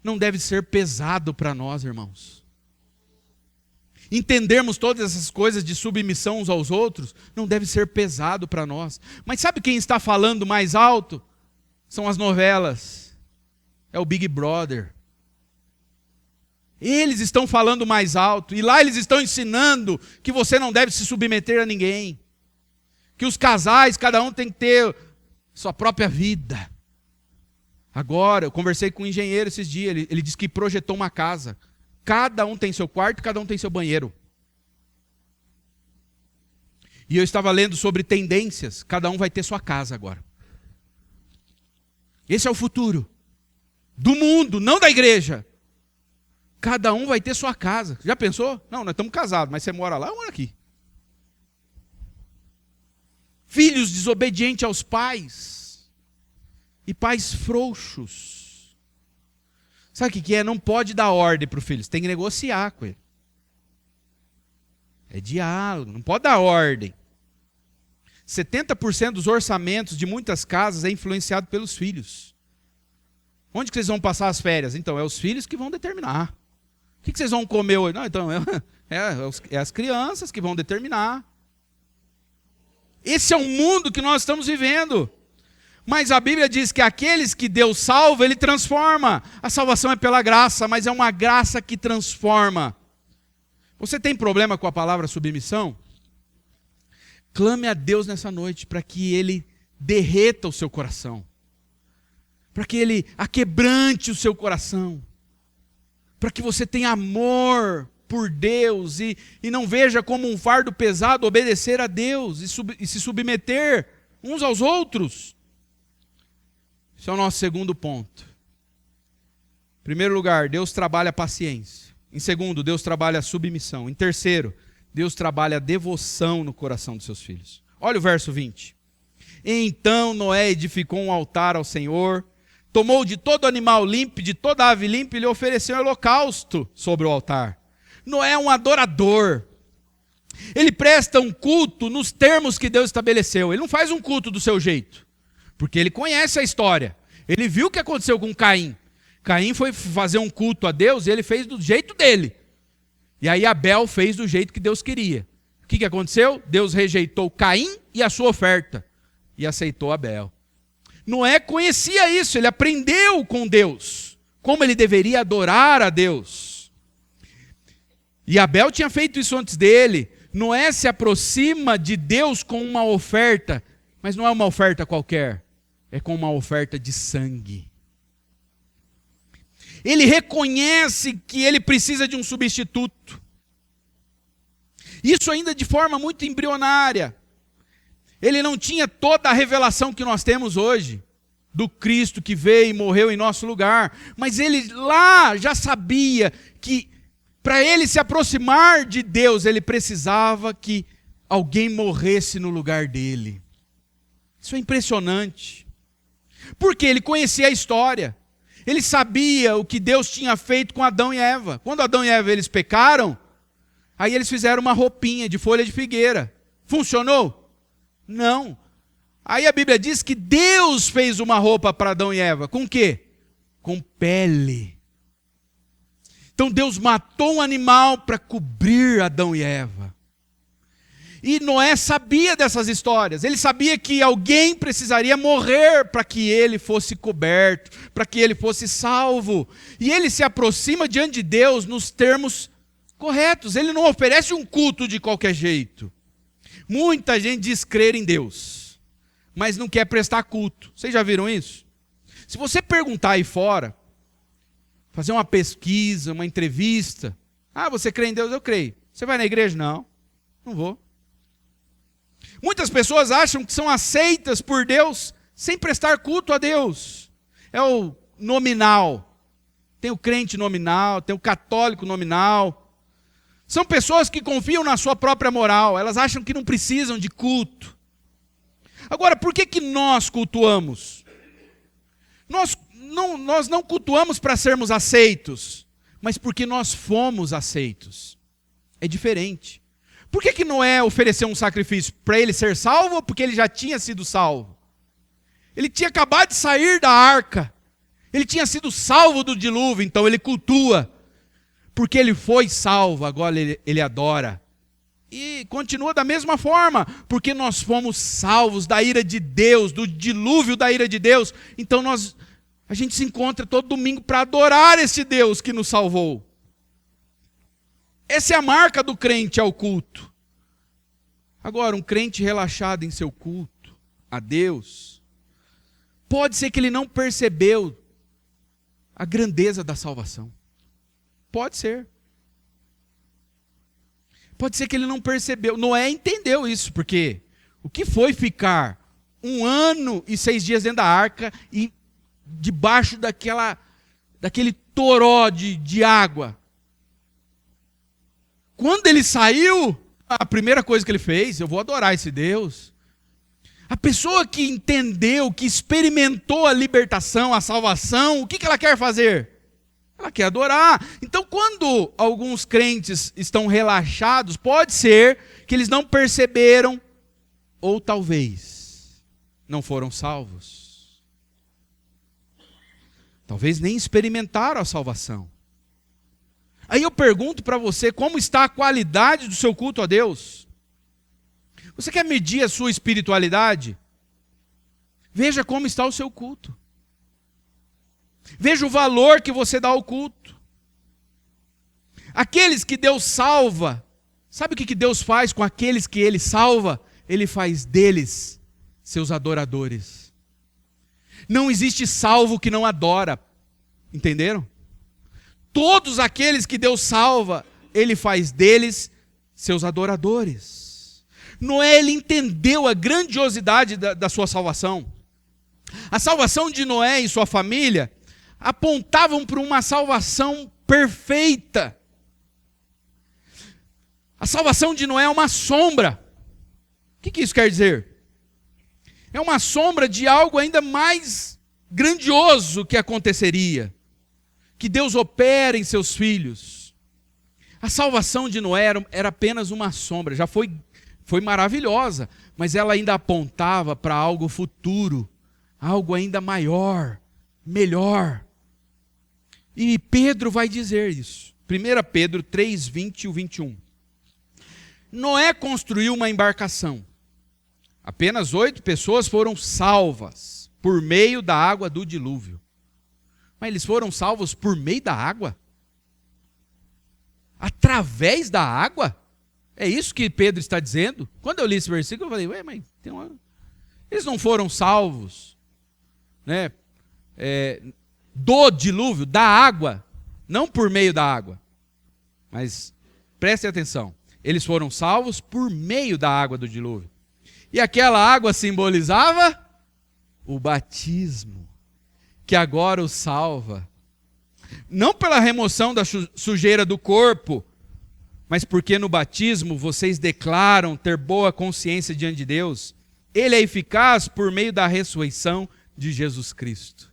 não deve ser pesado para nós, irmãos. Entendermos todas essas coisas de submissão uns aos outros não deve ser pesado para nós. Mas sabe quem está falando mais alto? São as novelas. É o Big Brother. Eles estão falando mais alto. E lá eles estão ensinando que você não deve se submeter a ninguém. Que os casais, cada um tem que ter sua própria vida. Agora, eu conversei com um engenheiro esses dias. Ele disse que projetou uma casa. Cada um tem seu quarto, cada um tem seu banheiro. E eu estava lendo sobre tendências. Cada um vai ter sua casa agora. Esse é o futuro. Do mundo, não da igreja. Cada um vai ter sua casa. Já pensou? Não, nós estamos casados, mas você mora lá, eu moro aqui. Filhos desobedientes aos pais. E pais frouxos. Sabe o que é? Não pode dar ordem para o filho, você tem que negociar com ele. É diálogo, não pode dar ordem. 70% dos orçamentos de muitas casas é influenciado pelos filhos. Onde que vocês vão passar as férias? Então, é os filhos que vão determinar. O que vocês vão comer hoje? Não, então, é as crianças que vão determinar. Esse é o mundo que nós estamos vivendo. Mas a Bíblia diz que aqueles que Deus salva, Ele transforma. A salvação é pela graça, mas é uma graça que transforma. Você tem problema com a palavra submissão? Clame a Deus nessa noite para que Ele derreta o seu coração. Para que Ele aquebrante o seu coração. Para que você tenha amor por Deus e não veja como um fardo pesado obedecer a Deus e se submeter uns aos outros. Esse é o nosso segundo ponto. Em primeiro lugar, Deus trabalha a paciência. Em segundo, Deus trabalha a submissão. Em terceiro, Deus trabalha a devoção no coração dos seus filhos. Olha o verso 20. Então Noé edificou um altar ao Senhor, tomou de todo animal limpo, de toda ave limpa, e lhe ofereceu um holocausto sobre o altar. Noé é um adorador. Ele presta um culto nos termos que Deus estabeleceu. Ele não faz um culto do seu jeito. Porque ele conhece a história. Ele viu o que aconteceu com Caim. Caim foi fazer um culto a Deus e ele fez do jeito dele. E aí Abel fez do jeito que Deus queria. O que aconteceu? Deus rejeitou Caim e a sua oferta. E aceitou Abel. Noé conhecia isso, ele aprendeu com Deus. Como ele deveria adorar a Deus. E Abel tinha feito isso antes dele. Noé se aproxima de Deus com uma oferta. Mas não é uma oferta qualquer. É com uma oferta de sangue. Ele reconhece que ele precisa de um substituto. Isso ainda de forma muito embrionária. Ele não tinha toda a revelação que nós temos hoje, do Cristo que veio e morreu em nosso lugar. Mas ele lá já sabia que para ele se aproximar de Deus, ele precisava que alguém morresse no lugar dele. Isso é impressionante. Porque ele conhecia a história. Ele sabia o que Deus tinha feito com Adão e Eva. Quando Adão e Eva eles pecaram, aí eles fizeram uma roupinha de folha de figueira. Funcionou? Não. Aí a Bíblia diz que Deus fez uma roupa para Adão e Eva. Com o quê? Com pele. Então Deus matou um animal para cobrir Adão e Eva. E Noé sabia dessas histórias. Ele sabia que alguém precisaria morrer para que ele fosse coberto, para que ele fosse salvo. E ele se aproxima diante de Deus nos termos corretos. Ele não oferece um culto de qualquer jeito. Muita gente diz crer em Deus, mas não quer prestar culto. Vocês já viram isso? Se você perguntar aí fora, fazer uma pesquisa, uma entrevista, você crê em Deus? Eu creio. Você vai na igreja? Não, não vou. Muitas pessoas acham que são aceitas por Deus sem prestar culto a Deus. É o nominal. Tem o crente nominal, tem o católico nominal. São pessoas que confiam na sua própria moral. Elas acham que não precisam de culto. Agora, por que nós cultuamos? Nós não cultuamos para sermos aceitos, mas porque nós fomos aceitos. É diferente. Por que Noé ofereceu um sacrifício? Para ele ser salvo ou porque ele já tinha sido salvo? Ele tinha acabado de sair da arca. Ele tinha sido salvo do dilúvio, então ele cultua. Porque ele foi salvo, agora ele adora. E continua da mesma forma, porque nós fomos salvos da ira de Deus, do dilúvio da ira de Deus. Então a gente se encontra todo domingo para adorar esse Deus que nos salvou. Essa é a marca do crente ao culto. Agora, um crente relaxado em seu culto a Deus, pode ser que ele não percebeu a grandeza da salvação. Pode ser. Pode ser que ele não percebeu. Noé entendeu isso, porque o que foi ficar 1 ano e 6 dias dentro da arca e debaixo daquele toró de água? Quando ele saiu, a primeira coisa que ele fez, eu vou adorar esse Deus. A pessoa que entendeu, que experimentou a libertação, a salvação, o que ela quer fazer? Ela quer adorar. Então, quando alguns crentes estão relaxados, pode ser que eles não perceberam, ou talvez não foram salvos. Talvez nem experimentaram a salvação. Aí eu pergunto para você, como está a qualidade do seu culto a Deus? Você quer medir a sua espiritualidade? Veja como está o seu culto. Veja o valor que você dá ao culto. Aqueles que Deus salva, sabe o que Deus faz com aqueles que Ele salva? Ele faz deles seus adoradores. Não existe salvo que não adora. Entenderam? Todos aqueles que Deus salva, Ele faz deles seus adoradores. Noé, ele entendeu a grandiosidade da sua salvação. A salvação de Noé e sua família apontavam para uma salvação perfeita. A salvação de Noé é uma sombra. O que isso quer dizer? É uma sombra de algo ainda mais grandioso que aconteceria. Que Deus opera em seus filhos. A salvação de Noé era apenas uma sombra. Já foi maravilhosa, mas ela ainda apontava para algo futuro. Algo ainda maior, melhor. E Pedro vai dizer isso. 1 Pedro 3, 20 e 21. Noé construiu uma embarcação. Apenas 8 pessoas foram salvas por meio da água do dilúvio. Mas eles foram salvos por meio da água? Através da água? É isso que Pedro está dizendo? Quando eu li esse versículo, eu falei, mas eles não foram salvos, né? Do dilúvio, da água, não por meio da água. Mas prestem atenção, eles foram salvos por meio da água do dilúvio. E aquela água simbolizava o batismo, que agora os salva. Não pela remoção da sujeira do corpo, mas porque no batismo vocês declaram ter boa consciência diante de Deus. Ele é eficaz por meio da ressurreição de Jesus Cristo.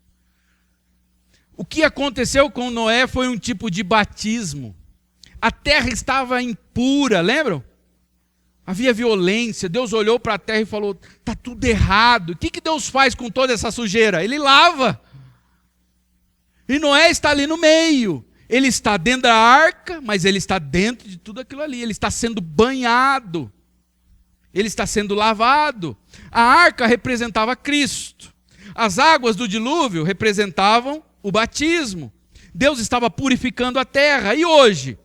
O que aconteceu com Noé foi um tipo de batismo. A terra estava impura, lembram? Havia violência. Deus olhou para a terra e falou, está tudo errado. O que Deus faz com toda essa sujeira? Ele lava. E Noé está ali no meio. Ele está dentro da arca, mas ele está dentro de tudo aquilo ali. Ele está sendo banhado. Ele está sendo lavado. A arca representava Cristo. As águas do dilúvio representavam o batismo. Deus estava purificando a terra. E hoje?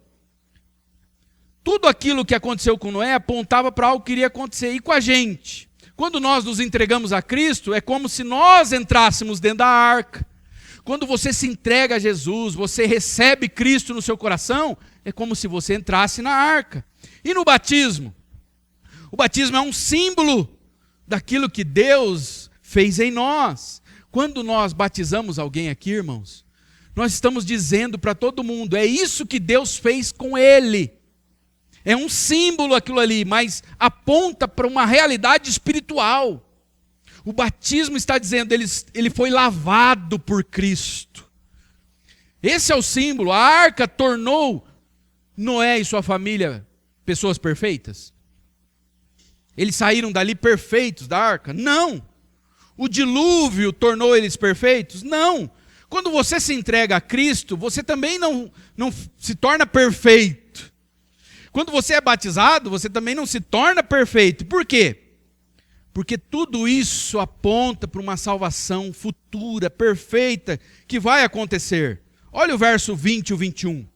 tudo aquilo que aconteceu com Noé apontava para algo que iria acontecer. E com a gente? Quando nós nos entregamos a Cristo, é como se nós entrássemos dentro da arca. Quando você se entrega a Jesus, você recebe Cristo no seu coração, é como se você entrasse na arca. E no batismo? O batismo é um símbolo daquilo que Deus fez em nós. Quando nós batizamos alguém aqui, irmãos, nós estamos dizendo para todo mundo, é isso que Deus fez com ele. É um símbolo aquilo ali, mas aponta para uma realidade espiritual. O batismo está dizendo, ele foi lavado por Cristo. Esse é o símbolo. A arca tornou Noé e sua família pessoas perfeitas? Eles saíram dali perfeitos da arca? Não. O dilúvio tornou eles perfeitos? Não. Quando você se entrega a Cristo, você também não se torna perfeito. Quando você é batizado, você também não se torna perfeito. Por quê? Porque tudo isso aponta para uma salvação futura, perfeita, que vai acontecer. Olha o verso 20 e o 21.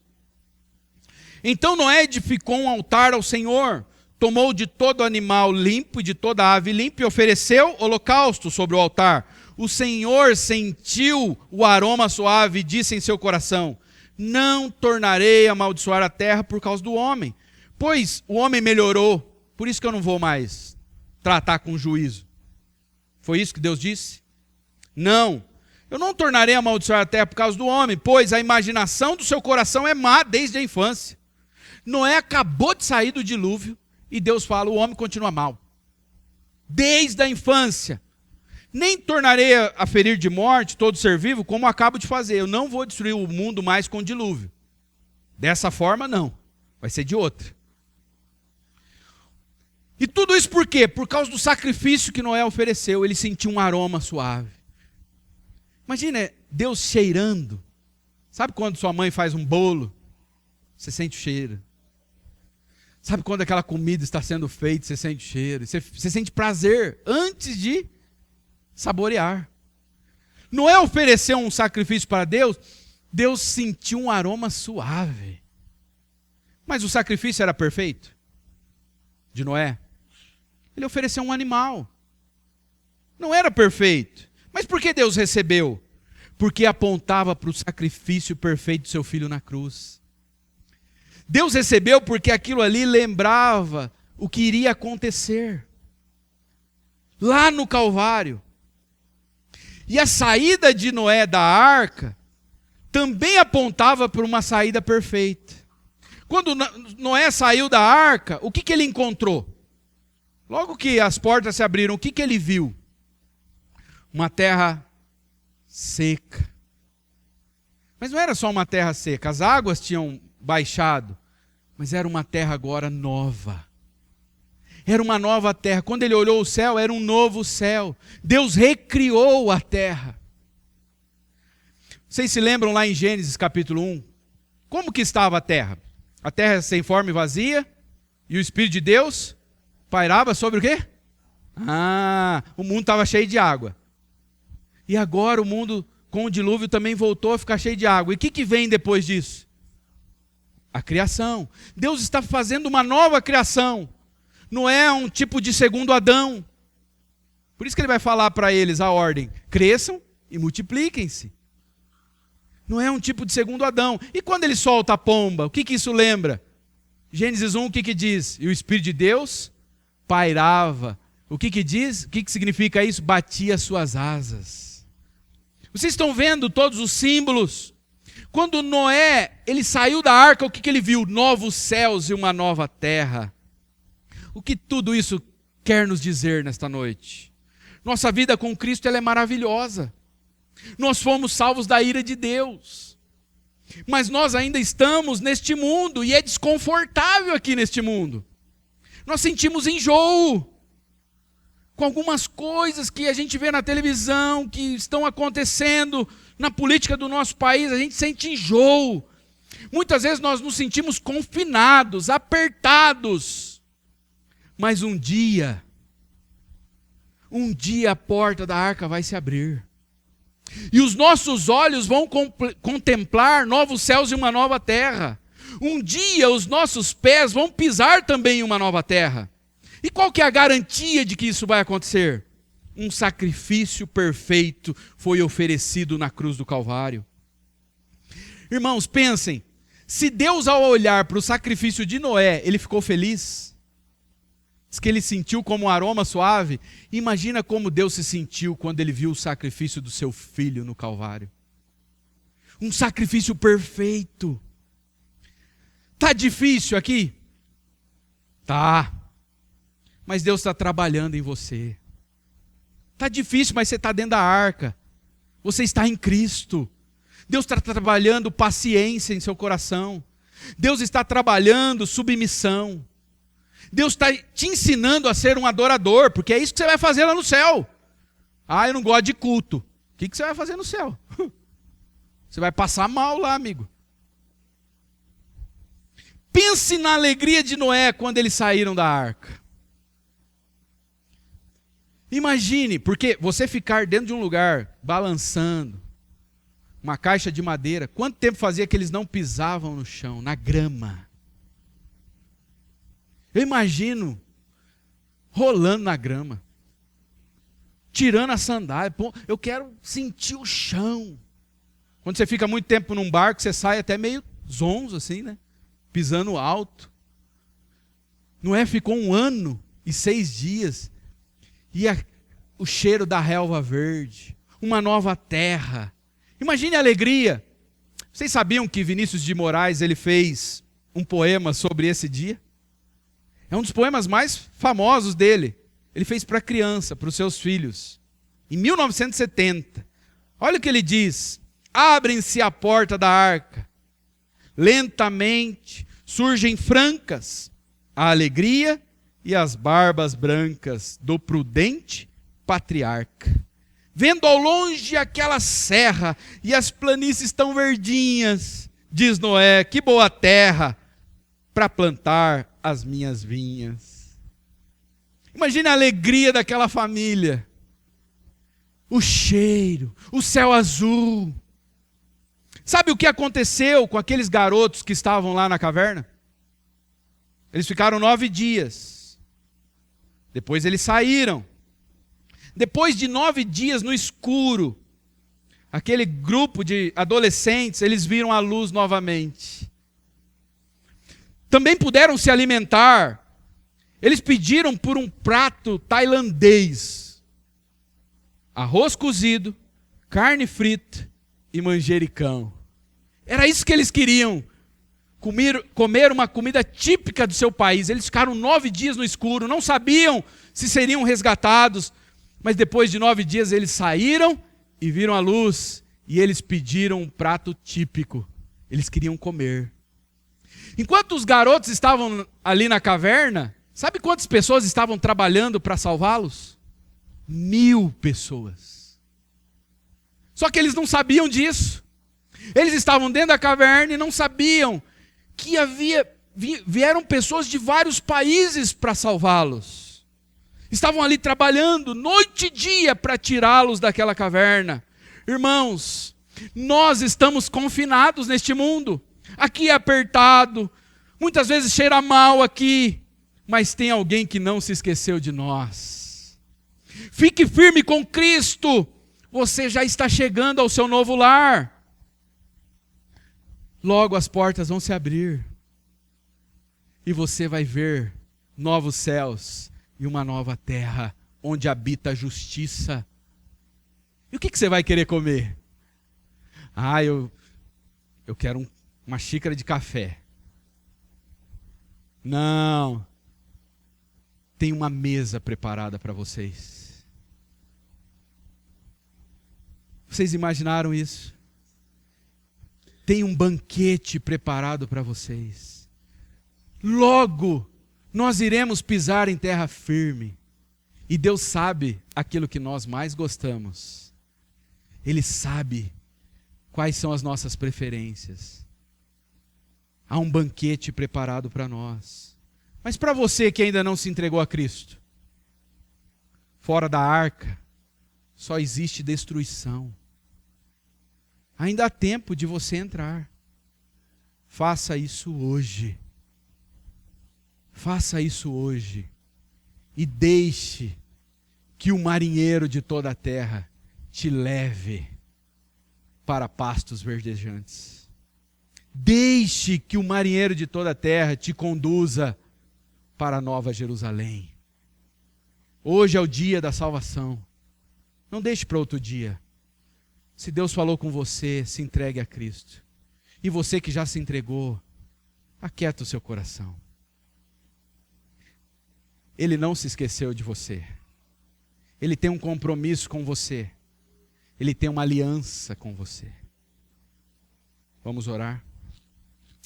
Então Noé edificou um altar ao Senhor, tomou de todo animal limpo e de toda ave limpa e ofereceu holocausto sobre o altar. O Senhor sentiu o aroma suave e disse em seu coração, não tornarei a amaldiçoar a terra por causa do homem, pois o homem melhorou, por isso que eu não vou mais tratar com juízo. Foi isso que Deus disse? Não, eu não tornarei a amaldiçoar a terra por causa do homem, pois a imaginação do seu coração é má desde a infância. Noé acabou de sair do dilúvio e Deus fala, o homem continua mal. Desde a infância. Nem tornarei a ferir de morte todo ser vivo, como acabo de fazer. Eu não vou destruir o mundo mais com dilúvio. Dessa forma, não. Vai ser de outra. E tudo isso por quê? Por causa do sacrifício que Noé ofereceu. Ele sentiu um aroma suave. Imagina Deus cheirando. Sabe quando sua mãe faz um bolo? Você sente o cheiro. Sabe quando aquela comida está sendo feita, você sente o cheiro. Você sente prazer antes de saborear. Noé ofereceu um sacrifício para Deus. Deus sentiu um aroma suave. Mas o sacrifício era perfeito? De Noé? Ele ofereceu um animal. Não era perfeito. Mas por que Deus recebeu? Porque apontava para o sacrifício perfeito do seu filho na cruz. Deus recebeu porque aquilo ali lembrava o que iria acontecer. Lá no Calvário. E a saída de Noé da arca também apontava para uma saída perfeita. Quando Noé saiu da arca, o que ele encontrou? Logo que as portas se abriram, o que ele viu? Uma terra seca. Mas não era só uma terra seca, as águas tinham baixado, mas era uma terra agora nova. Era uma nova terra. Quando ele olhou o céu, era um novo céu. Deus recriou a terra. Vocês se lembram lá em Gênesis capítulo 1? Como que estava a terra? A terra sem forma e vazia, e o Espírito de Deus pairava sobre o quê? O mundo estava cheio de água. E agora o mundo, com o dilúvio, também voltou a ficar cheio de água. E o que vem depois disso? A criação. Deus está fazendo uma nova criação. Não é um tipo de segundo Adão. Por isso que ele vai falar para eles a ordem: cresçam e multipliquem-se. Não é um tipo de segundo Adão. E quando ele solta a pomba, o que isso lembra? Gênesis 1, o que diz? E o Espírito de Deus pairava. O que diz? O que significa isso? Batia as suas asas. Vocês estão vendo todos os símbolos? Quando Noé, ele saiu da arca, o que ele viu? Novos céus e uma nova terra. O que tudo isso quer nos dizer nesta noite? Nossa vida com Cristo, ela é maravilhosa. Nós fomos salvos da ira de Deus. Mas nós ainda estamos neste mundo e é desconfortável aqui neste mundo. Nós sentimos enjoo com algumas coisas que a gente vê na televisão, que estão acontecendo na política do nosso país, a gente sente enjoo. Muitas vezes nós nos sentimos confinados, apertados. Mas um dia a porta da arca vai se abrir. E os nossos olhos vão contemplar novos céus e uma nova terra. Um dia os nossos pés vão pisar também em uma nova terra. E qual que é a garantia de que isso vai acontecer? Um sacrifício perfeito foi oferecido na cruz do Calvário. Irmãos, pensem, se Deus ao olhar para o sacrifício de Noé, ele ficou feliz, diz que ele sentiu como um aroma suave, imagina como Deus se sentiu quando ele viu o sacrifício do seu filho no Calvário. Um sacrifício perfeito. Tá difícil aqui? Tá. Mas Deus está trabalhando em você. Tá difícil, mas você está dentro da arca. Você está em Cristo. Deus está trabalhando paciência em seu coração. Deus está trabalhando submissão. Deus está te ensinando a ser um adorador, porque é isso que você vai fazer lá no céu. Ah, eu não gosto de culto. O que você vai fazer no céu? Você vai passar mal lá, amigo. Pense na alegria de Noé quando eles saíram da arca. Imagine, porque você ficar dentro de um lugar balançando, uma caixa de madeira, quanto tempo fazia que eles não pisavam no chão, na grama? Eu imagino rolando na grama, tirando a sandália. Eu quero sentir o chão. Quando você fica muito tempo num barco, você sai até meio zonzo assim, né? Pisando alto. Noé ficou 1 ano e 6 dias. E o cheiro da relva verde, uma nova terra. Imagine a alegria. Vocês sabiam que Vinícius de Moraes ele fez um poema sobre esse dia? É um dos poemas mais famosos dele. Ele fez para criança, para os seus filhos. Em 1970. Olha o que ele diz. Abrem-se a porta da arca. Lentamente surgem francas a alegria e as barbas brancas do prudente patriarca. Vendo ao longe aquela serra e as planícies tão verdinhas, diz Noé, que boa terra para plantar as minhas vinhas. Imagine a alegria daquela família. O cheiro, o céu azul. Sabe o que aconteceu com aqueles garotos que estavam lá na caverna? Eles ficaram 9 dias. Depois eles saíram. Depois de 9 dias no escuro, aquele grupo de adolescentes, eles viram a luz novamente. Também puderam se alimentar. Eles pediram por um prato tailandês. Arroz cozido, carne frita e manjericão. Era isso que eles queriam. Comer uma comida típica do seu país. Eles ficaram 9 dias no escuro, não sabiam se seriam resgatados. Mas depois de 9 dias eles saíram e viram a luz. E eles pediram um prato típico. Eles queriam comer. Enquanto os garotos estavam ali na caverna, sabe quantas pessoas estavam trabalhando para salvá-los? 1000 pessoas. Só que eles não sabiam disso. Eles estavam dentro da caverna e não sabiam que vieram pessoas de vários países para salvá-los. Estavam ali trabalhando noite e dia para tirá-los daquela caverna. Irmãos, nós estamos confinados neste mundo. Aqui é apertado, muitas vezes cheira mal aqui, mas tem alguém que não se esqueceu de nós. Fique firme com Cristo, você já está chegando ao seu novo lar. Logo as portas vão se abrir e você vai ver novos céus e uma nova terra onde habita a justiça. E o que você vai querer comer? Ah, eu quero uma xícara de café. Não. Tem uma mesa preparada para vocês. Vocês imaginaram isso? Tem um banquete preparado para vocês. Logo, nós iremos pisar em terra firme. E Deus sabe aquilo que nós mais gostamos. Ele sabe quais são as nossas preferências. Há um banquete preparado para nós. Mas para você que ainda não se entregou a Cristo, fora da arca, só existe destruição. Ainda há tempo de você entrar. Faça isso hoje. Faça isso hoje. E deixe que o marinheiro de toda a terra te leve para pastos verdejantes. Deixe que o marinheiro de toda a terra te conduza para a Nova Jerusalém. Hoje é o dia da salvação. Não deixe para outro dia. Se Deus falou com você, se entregue a Cristo. E você que já se entregou, aquieta o seu coração. Ele não se esqueceu de você. Ele tem um compromisso com você. Ele tem uma aliança com você. Vamos orar?